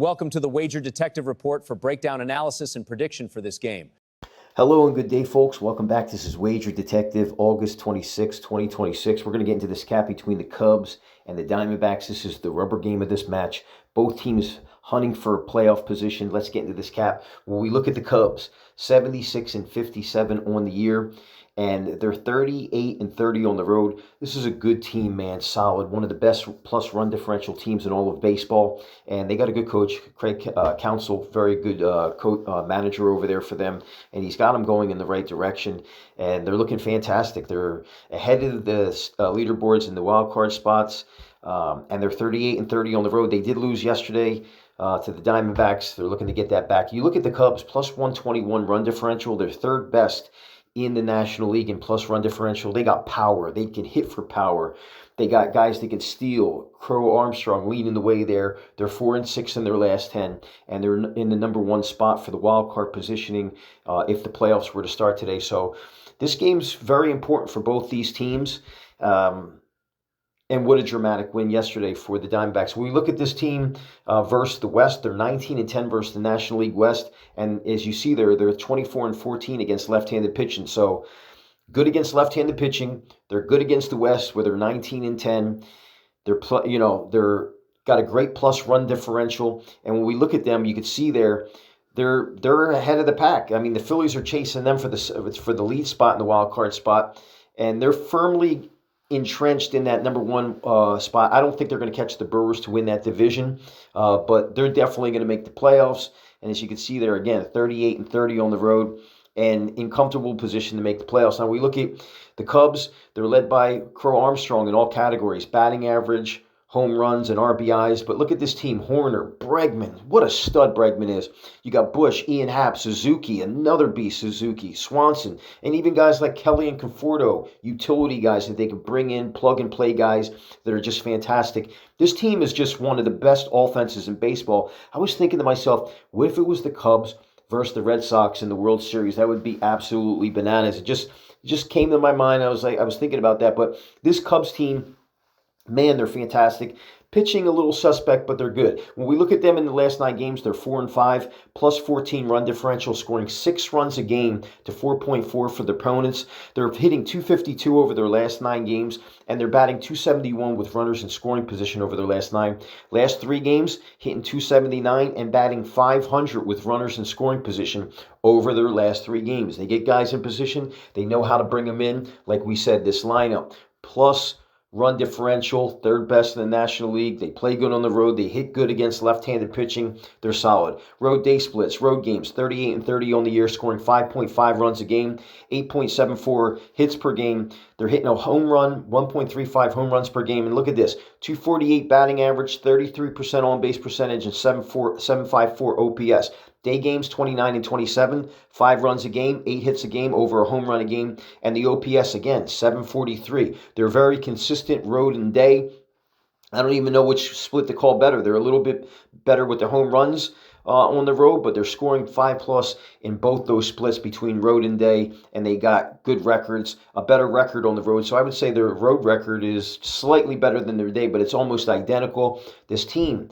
Welcome to the Wager Detective Report for breakdown analysis and prediction for this game. Hello and good day, folks. Welcome back. This is Wager Detective, August 26, 2026. We're going to get into this cap between the Cubs and the Diamondbacks. This is the rubber game of this match. Both teams hunting for a playoff position. Let's get into this cap. When we look at the Cubs, 76 and 57 on the year, and they're 38 and 30 on the road. This is a good team, man. Solid. One of the best plus run differential teams in all of baseball. And they got a good coach, Craig Counsell, very good manager over there for them. And he's got them going in the right direction. And they're looking fantastic. They're ahead of the leaderboards in the wild card spots. And they're 38 and 30 on the road. They did lose yesterday to the Diamondbacks. They're looking to get that back. You look at the Cubs, plus 121 run differential. They're third best in the National League in plus run differential. They got power. They can hit for power. They got guys that can steal. Crow Armstrong leading the way there. They're 4 and 6 in their last 10, and they're in the number one spot for the wild card positioning if the playoffs were to start today. So this game's very important for both these teams. And what a dramatic win yesterday for the Diamondbacks. When we look at this team versus the West, they're 19 and 10 versus the National League West. And as you see there, they're 24 and 14 against left-handed pitching. So good against left-handed pitching. They're good against the West, where they're 19 and 10. They're got a great plus run differential. And when we look at them, you can see there, they're ahead of the pack. I mean, the Phillies are chasing them for the lead spot in the wild card spot, and they're firmly entrenched in that number one spot. I don't think they're going to catch the Brewers to win that division, but they're definitely going to make the playoffs. And as you can see there, again, 38 and 30 on the road and in comfortable position to make the playoffs. Now, we look at the Cubs. They're led by Crow Armstrong in all categories, batting average, home runs, and RBIs. But look at this team, Horner, Bregman. What a stud Bregman is. You got Bush, Ian Happ, Suzuki, another beast, Suzuki, Swanson, and even guys like Kelly and Conforto, utility guys that they can bring in, plug-and-play guys that are just fantastic. This team is just one of the best offenses in baseball. I was thinking to myself, what if it was the Cubs versus the Red Sox in the World Series? That would be absolutely bananas. It just came to my mind. I was thinking about that. But this Cubs team, man, they're fantastic. Pitching a little suspect, but they're good. When we look at them in the last 9 games, they're 4 and 5, plus 14 run differential, scoring 6 runs a game to 4.4 for their opponents. They're hitting 252 over their last 9 games, and they're batting 271 with runners in scoring position over their last 9. Last 3 games, hitting 279 and batting 500 with runners in scoring position over their last 3 games. They get guys in position. They know how to bring them in. Like we said, this lineup, plus run differential, third best in the National League. They play good on the road. They hit good against left-handed pitching. They're solid. Road day splits, road games, 38 and 30 on the year, scoring 5.5 runs a game, 8.74 hits per game. They're hitting a home run, 1.35 home runs per game. And look at this, 248 batting average, 33% on-base percentage, and 754 OPS. Day games, 29 and 27, 5 runs a game, 8 hits a game, over a home run a game. And the OPS, again, 743. They're very consistent road and day. I don't even know which split to call better. They're a little bit better with the home runs on the road, but they're scoring 5+ in both those splits between road and day, and they got good records, a better record on the road. So I would say their road record is slightly better than their day, but it's almost identical. This team,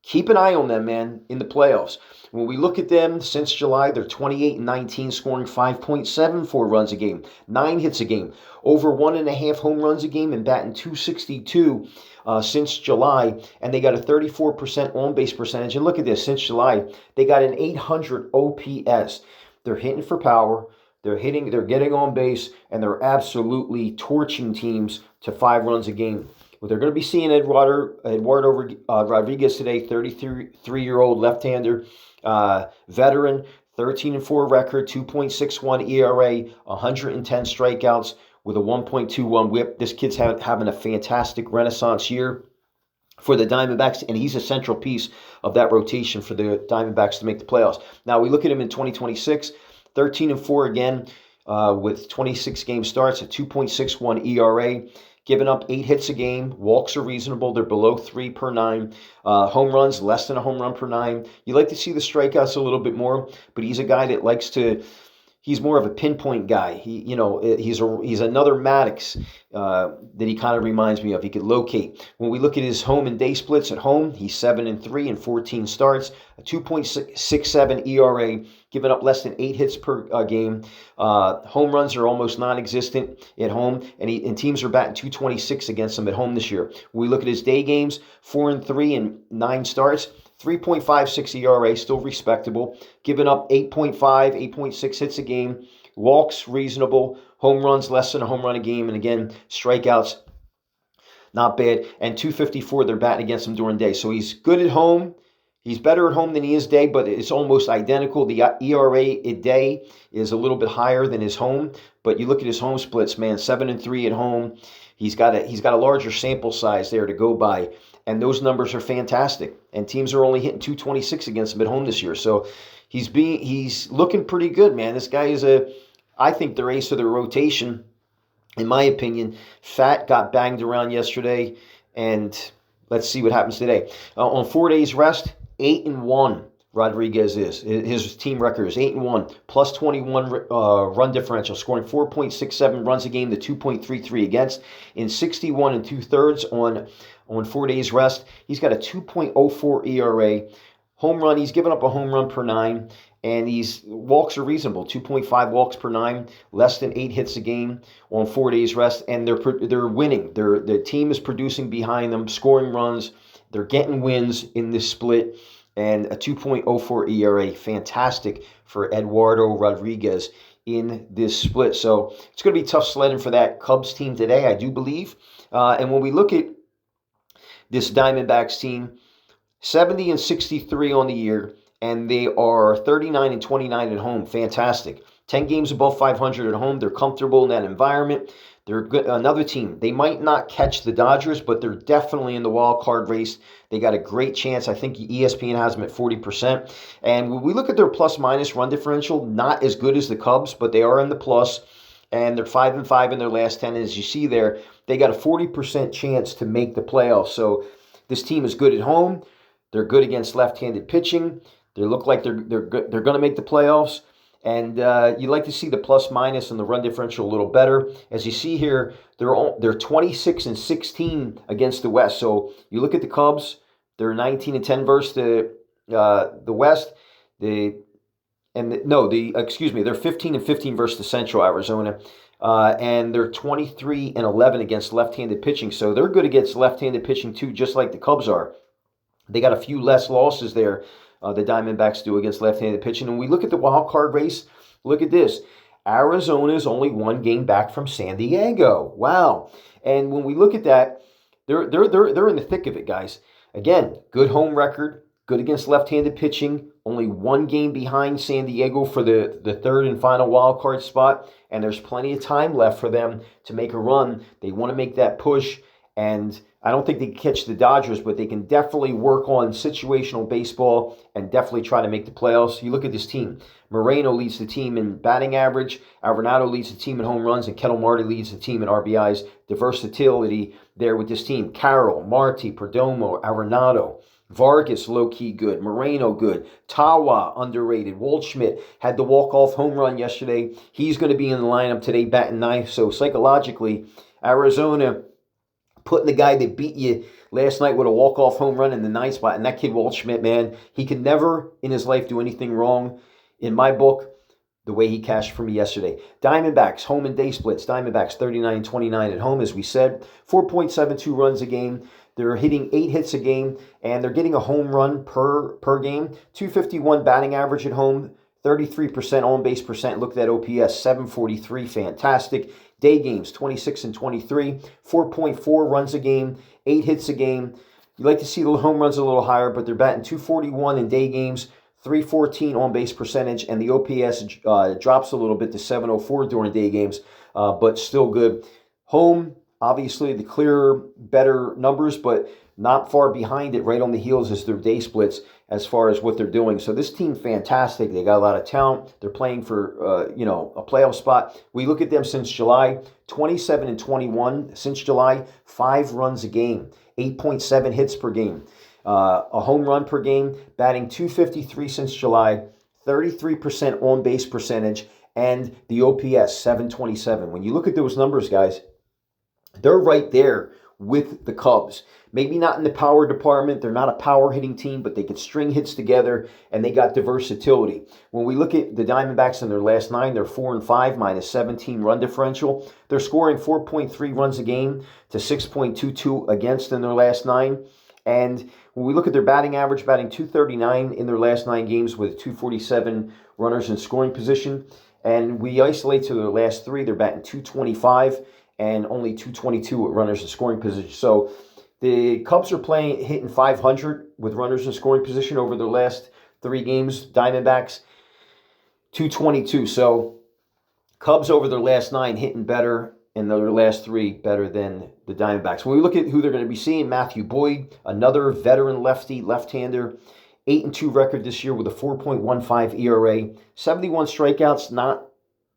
keep an eye on them, man, in the playoffs. When we look at them since July, they're 28 and 19, scoring 5.74 runs a game, 9 hits a game, over 1.5 home runs a game, and batting 262 since July. And they got a 34% on-base percentage. And look at this, since July, they got an 800 OPS. They're hitting for power. They're getting on base, and they're absolutely torching teams to 5 runs a game. Well, they're going to be seeing Eduardo Rodriguez today, 33-year-old left-hander, veteran, 13-4 record, 2.61 ERA, 110 strikeouts with a 1.21 whip. This kid's having a fantastic renaissance year for the Diamondbacks, and he's a central piece of that rotation for the Diamondbacks to make the playoffs. Now, we look at him in 2026, 13-4 again with 26 game starts, a 2.61 ERA. Giving up 8 hits a game. Walks are reasonable. They're below 3 per 9. Home runs, less than a home run per 9. You like to see the strikeouts a little bit more, but he's a guy that likes to he's more of a pinpoint guy. He's another Maddox that he kind of reminds me of. He could locate. When we look at his home and day splits at home, he's 7-3 in 14 starts, a 2.67 ERA, giving up less than 8 hits per game. Home runs are almost non-existent at home, and teams are batting 226 against him at home this year. When we look at his day games, 4-3 in 9 starts. 3.56 ERA, still respectable. Giving up 8.5, 8.6 hits a game. Walks, reasonable. Home runs, less than a home run a game. And again, strikeouts, not bad. And 254, they're batting against him during day. So he's good at home. He's better at home than he is day, but it's almost identical. The ERA at day is a little bit higher than his home. But you look at his home splits, man, 7-3 at home. He's got a larger sample size there to go by. And those numbers are fantastic. And teams are only hitting 226 against him at home this year. So he's looking pretty good, man. This guy is I think, the ace of the rotation, in my opinion. Fat got banged around yesterday, and let's see what happens today. On 4 days rest, 8-1. Rodriguez is. His team record is 8-1, plus 21 run differential, scoring 4.67 runs a game to 2.33 against in 61 2/3 on 4 days rest. He's got a 2.04 ERA. Home run, he's given up a home run per 9, and these walks are reasonable, 2.5 walks per 9, less than 8 hits a game on 4 days rest, and they're winning. The team is producing behind them, scoring runs. They're getting wins in this split. And a 2.04 ERA, fantastic for Eduardo Rodriguez in this split. So it's going to be tough sledding for that Cubs team today, I do believe. And when we look at this Diamondbacks team, 70-63 on the year, and they are 39-29 at home. Fantastic. 10 games above 500 at home. They're comfortable in that environment. They're good. Another team. They might not catch the Dodgers, but they're definitely in the wild card race. They got a great chance. I think ESPN has them at 40%. And when we look at their plus-minus run differential, not as good as the Cubs, but they are in the plus. And they're 5-5 in their last 10. And as you see there, they got a 40% chance to make the playoffs. So this team is good at home. They're good against left-handed pitching. They look like they're going to make the playoffs. And you like to see the plus-minus and the run differential a little better. As you see here, they're 26-16 against the West. So you look at the Cubs, they're 19-10 versus the West. They're 15-15 versus the Central Arizona. And they're 23-11 against left-handed pitching. So they're good against left-handed pitching too, just like the Cubs are. They got a few less losses there. The Diamondbacks do against left-handed pitching. And we look at the wild card race. Look at this. Arizona's only 1 game back from San Diego. Wow. And when we look at that, they're in the thick of it, guys. Again, good home record, good against left-handed pitching. Only 1 game behind San Diego for the third and final wild card spot. And there's plenty of time left for them to make a run. They want to make that push. And I don't think they can catch the Dodgers, but they can definitely work on situational baseball and definitely try to make the playoffs. You look at this team. Moreno leads the team in batting average. Arenado leads the team in home runs. And Kettle Marty leads the team in RBIs. The versatility there with this team. Carroll, Marty, Perdomo, Arenado. Vargas, low-key good. Moreno, good. Tawa, underrated. Waldschmidt had the walk-off home run yesterday. He's going to be in the lineup today, batting 9th. So psychologically, Arizona putting the guy that beat you last night with a walk-off home run in the 9th spot. And that kid, Waldschmidt, man, he could never in his life do anything wrong. In my book, the way he cashed for me yesterday. Diamondbacks, home and day splits. Diamondbacks 39-29 at home, as we said. 4.72 runs a game. They're hitting 8 hits a game, and they're getting a home run per game. 251 batting average at home. 33% on-base percent. Look at that OPS, 743, fantastic. Day games, 26-23, 4.4 runs a game, 8 hits a game. You like to see the home runs a little higher, but they're batting 241 in day games, 314 on-base percentage, and the OPS drops a little bit to 704 during day games, but still good. Home, obviously, the clearer, better numbers, but not far behind it, right on the heels as their day splits as far as what they're doing. So this team, fantastic. They got a lot of talent. They're playing for, a playoff spot. We look at them since July, 27-21. Since July, 5 runs a game, 8.7 hits per game, a home run per game, batting 253 since July, 33% on-base percentage, and the OPS, 727. When you look at those numbers, guys, they're right there with the Cubs. Maybe not in the power department. They're not a power hitting team, but they could string hits together, and they got the versatility. When we look at the Diamondbacks in their last 9, they're 4-5, minus 17 run differential. They're scoring 4.3 runs a game to 6.22 against in their last 9. And when we look at their batting average, batting 239 in their last 9 games with 247 runners in scoring position. And we isolate to their last 3, they're batting 225 and only 222 with runners in scoring position. So the Cubs are hitting 500 with runners in scoring position over their last 3 games. Diamondbacks, 222. So Cubs over their last 9 hitting better, and their last 3 better than the Diamondbacks. When we look at who they're going to be seeing, Matthew Boyd, another veteran lefty, left-hander, 8-2 record this year with a 4.15 ERA, 71 strikeouts, not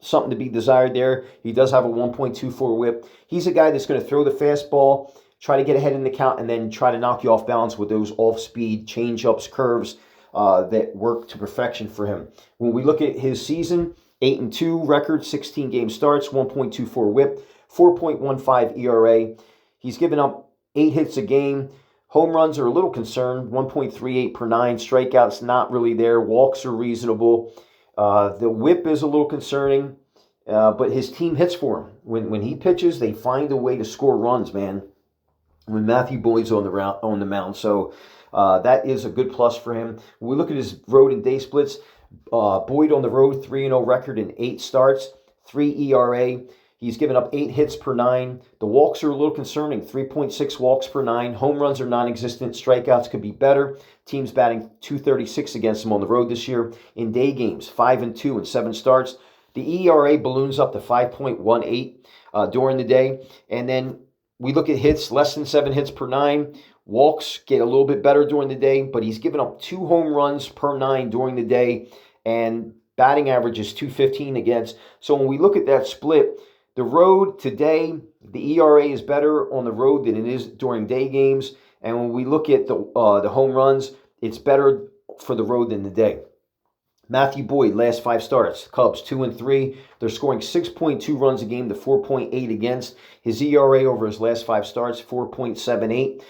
something to be desired there. He does have a 1.24 whip. He's a guy that's going to throw the fastball, try to get ahead in the count, and then try to knock you off balance with those off-speed change-ups, curves that work to perfection for him. When we look at his season, 8-2 record, 16 game starts, 1.24 whip, 4.15 ERA. He's given up 8 hits a game. Home runs are a little concerned, 1.38 per 9. Strikeouts not really there. Walks are reasonable. The whip is a little concerning, but his team hits for him. When he pitches, they find a way to score runs, man, when Matthew Boyd's on the mound. So that is a good plus for him. When we look at his road and day splits, Boyd on the road, 3-0 record in 8 starts, 3 ERA. He's given up 8 hits per 9. The walks are a little concerning, 3.6 walks per 9. Home runs are non-existent. Strikeouts could be better. Teams batting 236 against him on the road this year. In day games, 5-2 and 7 starts. The ERA balloons up to 5.18 during the day. And then we look at hits, less than 7 hits per 9. Walks get a little bit better during the day, but he's given up 2 home runs per 9 during the day, and batting average is 215 against. So when we look at that split, the road today, the ERA is better on the road than it is during day games. And when we look at the home runs, it's better for the road than the day. Matthew Boyd, last 5 starts, Cubs 2-3. They're scoring 6.2 runs a game to 4.8 against. His ERA over his last 5 starts, 4.78.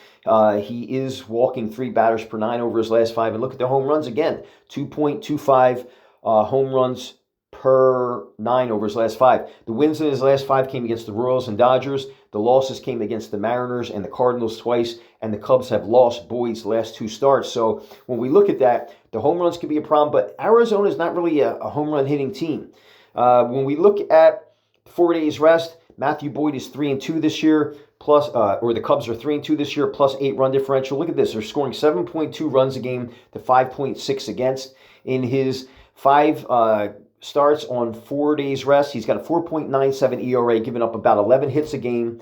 He is walking 3 batters per 9 over his last 5. And look at the home runs again, 2.25 home runs per 9 over his last 5. The wins in his last 5 came against the Royals and Dodgers. The losses came against the Mariners and the Cardinals twice, and the Cubs have lost Boyd's last 2 starts. So when we look at that, the home runs could be a problem, but Arizona is not really a home run hitting team. When we look at 4 days rest, Matthew Boyd is 3-2 this year, or the Cubs are 3-2 this year, plus 8 run differential. Look at this. They're scoring 7.2 runs a game to 5.6 against. In his 5 starts on 4 days rest, he's got a 4.97 ERA, giving up about 11 hits a game.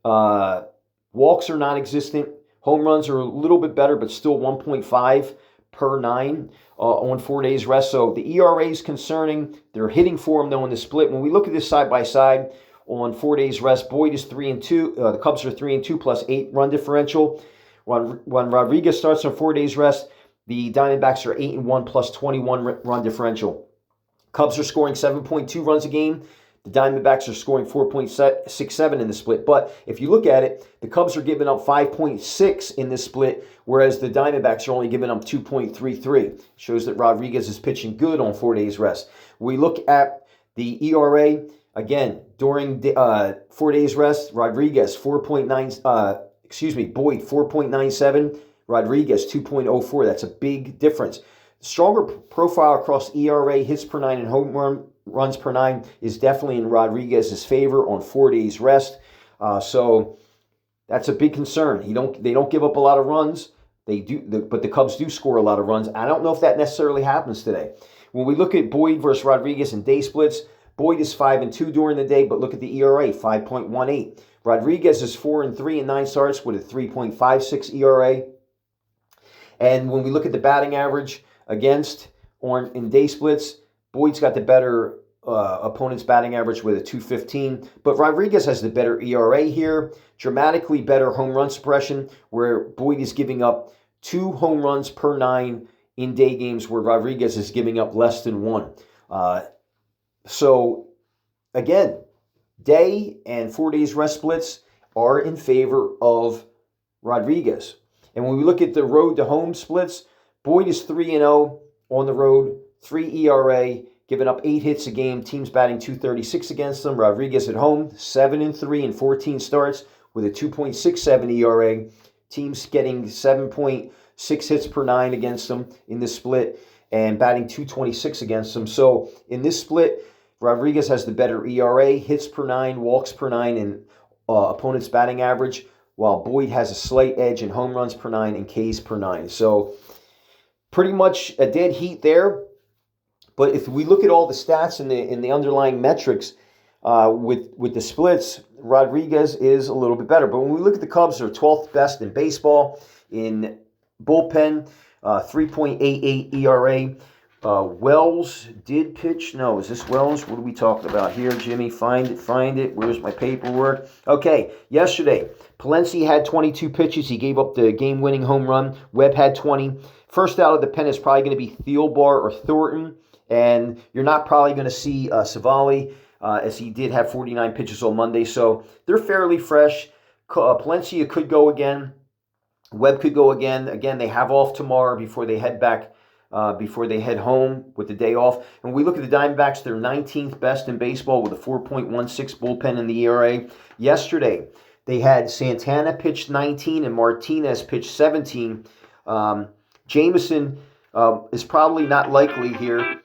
Walks are non-existent. Home runs are a little bit better, but still 1.5 per 9 on 4 days rest. So the ERA is concerning. They're hitting for him, though, in the split. When we look at this side by side on 4 days rest, Boyd is 3-2. The Cubs are 3-2 plus 8 run differential. When Rodriguez starts on 4 days rest, the Diamondbacks are 8-1 plus 21 run differential. Cubs are scoring 7.2 runs a game. The Diamondbacks are scoring 4.67 in the split. But if you look at it, the Cubs are giving up 5.6 in this split, whereas the Diamondbacks are only giving up 2.33. Shows that Rodriguez is pitching good on 4 days rest. We look at the ERA, again, during 4 days rest, Rodriguez Boyd 4.97, Rodriguez 2.04. That's a big difference. Stronger profile across ERA, hits per 9, and home runs per 9 is definitely in Rodriguez's favor on 4 days rest. So that's a big concern. They don't give up a lot of runs. But the Cubs do score a lot of runs. I don't know if that necessarily happens today. When we look at Boyd versus Rodriguez in day splits, Boyd is 5-2 during the day, but look at the ERA, 5.18. Rodriguez is 4-3 in 9 starts with a 3.56 ERA. And when we look at the batting average in day splits, Boyd's got the better opponent's batting average with a 2.15, but Rodriguez has the better ERA here, dramatically better home run suppression, where Boyd is giving up 2 home runs per 9 in day games, where Rodriguez is giving up less than 1. So, again, day and 4 days rest splits are in favor of Rodriguez. And when we look at the road to home splits, Boyd is 3-0 on the road, 3 ERA, giving up 8 hits a game. Teams batting .236 against them. Rodriguez at home, 7-3 in 14 starts with a 2.67 ERA. Teams getting 7.6 hits per 9 against them in this split and batting .226 against them. So in this split, Rodriguez has the better ERA, hits per 9, walks per 9, and opponent's batting average, while Boyd has a slight edge in home runs per 9 and Ks per 9. So pretty much a dead heat there. But if we look at all the stats in the underlying metrics with the splits, Rodriguez is a little bit better. But when we look at the Cubs, they're 12th best in baseball in bullpen, 3.88 ERA. Wells did pitch. No, is this Wells? What are we talking about here, Jimmy? Find it. Where's my paperwork? Okay, yesterday, Palencia had 22 pitches. He gave up the game-winning home run. Webb had 20. First out of the pen is probably going to be Thielbar or Thornton, and you're not probably going to see Savali, as he did have 49 pitches on Monday. So they're fairly fresh. Palencia could go again. Webb could go again. Again, they have off tomorrow before they head back. Before they head home with the day off. And when we look at the Diamondbacks, they're 19th best in baseball with a 4.16 bullpen in the ERA. Yesterday, they had Santana pitched 19 and Martinez pitched 17. Jameson is probably not likely here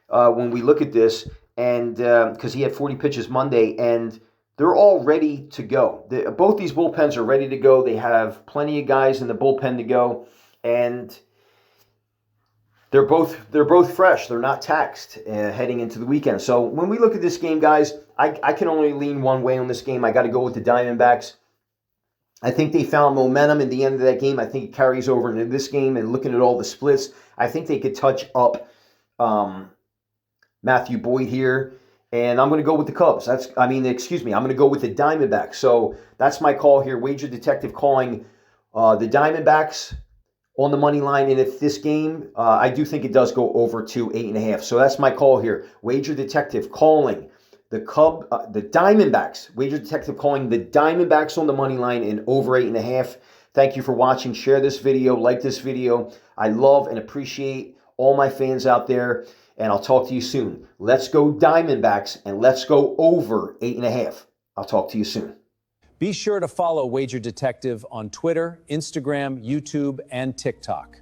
when we look at this, and because he had 40 pitches Monday, and they're all ready to go. Both these bullpens are ready to go. They have plenty of guys in the bullpen to go, and they're both fresh. They're not taxed heading into the weekend. So when we look at this game, guys, I can only lean one way on this game. I got to go with the Diamondbacks. I think they found momentum in the end of that game. I think it carries over into this game. And looking at all the splits, I think they could touch up Matthew Boyd here. And I'm going to go with the Cubs. I'm going to go with the Diamondbacks. So that's my call here. Wager Detective calling the Diamondbacks on the money line, and if this game, I do think it does go over to 8.5. So that's my call here. Wager Detective calling the Diamondbacks. Wager Detective calling the Diamondbacks on the money line in over 8.5. Thank you for watching. Share this video. Like this video. I love and appreciate all my fans out there, and I'll talk to you soon. Let's go Diamondbacks, and let's go over 8.5. I'll talk to you soon. Be sure to follow Wager Detective on Twitter, Instagram, YouTube, and TikTok.